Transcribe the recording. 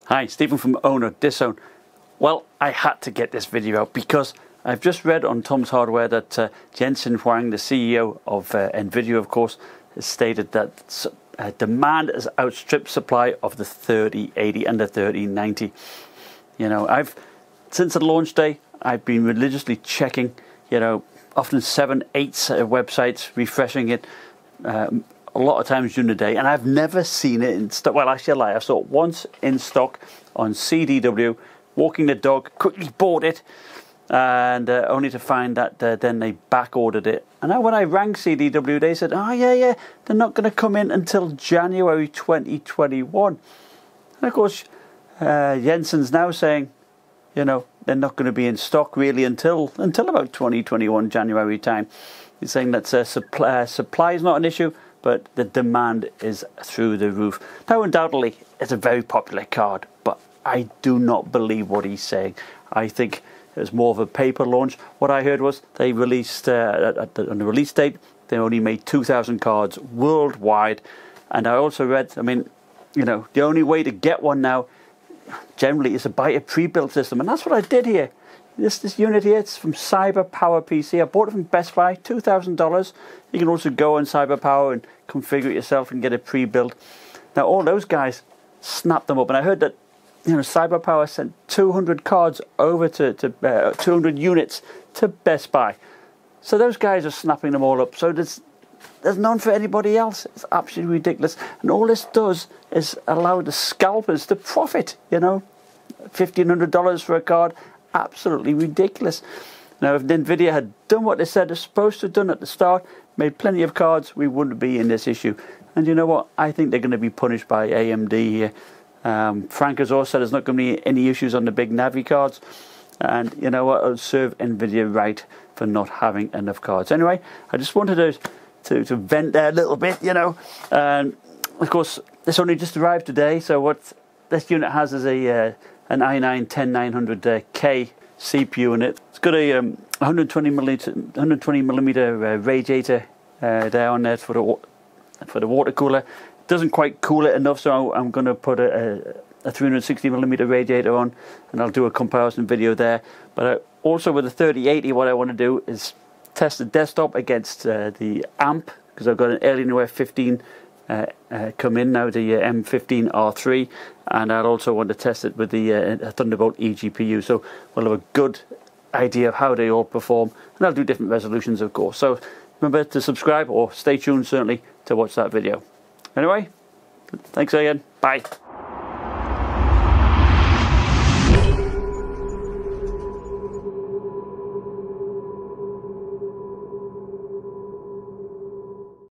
Hi, Stephen from Owner Disown. Well, I had to get this video out because I've just read on Tom's Hardware that Jensen Huang, the CEO of Nvidia, of course, has stated that demand has outstripped supply of the 3080 and the 3090. You know, since the launch day, I've been religiously checking, often 7, 8 websites, refreshing it a lot of times during the day, and I've never seen it in stock. Well, actually, I saw it once in stock on CDW, walking the dog, quickly bought it, and only to find that then they back ordered it. And when I rang CDW, they said, oh yeah, they're not going to come in until January 2021. And of course, Jensen's now saying, they're not going to be in stock really until about 2021 January time. He's saying that supply is not an issue, but the demand is through the roof. Now, undoubtedly, it's a very popular card, but I do not believe what he's saying. I think it was more of a paper launch. What I heard was they released, on the release date, they only made 2,000 cards worldwide. And I also read, the only way to get one now, generally, is to buy a pre-built system. And that's what I did here. This unit here, it's from Cyber Power PC. I bought it from Best Buy, $2,000. You can also go on Cyber Power and configure it yourself and get it pre-built. Now, all those guys snapped them up. And I heard that, Cyber Power sent 200 cards over to 200 units to Best Buy. So those guys are snapping them all up. So there's none for anybody else. It's absolutely ridiculous. And all this does is allow the scalpers to profit, $1,500 for a card. Absolutely ridiculous. Now, if Nvidia had done what they said they're supposed to have done at the start, made plenty of cards, we wouldn't be in this issue. And you know what? I think they're going to be punished by AMD here. Frank has also said there's not going to be any issues on the big Navi cards. And you know what? It'll serve Nvidia right for not having enough cards. Anyway, I just wanted to vent there a little bit, And of course, this only just arrived today. So what this unit has is an i9-10900K CPU in it. It's got a 120 millimeter radiator there on there for the water cooler. It doesn't quite cool it enough, so I'm going to put a 360 millimeter radiator on, and I'll do a comparison video there. But also with the 3080, what I want to do is test the desktop against the amp, because I've got an Alienware 15 come in now, the M15R3, and I'll also want to test it with the Thunderbolt eGPU, so we'll have a good idea of how they all perform, and I'll do different resolutions, of course. So remember to subscribe, or stay tuned certainly to watch that video. Anyway, thanks again, bye.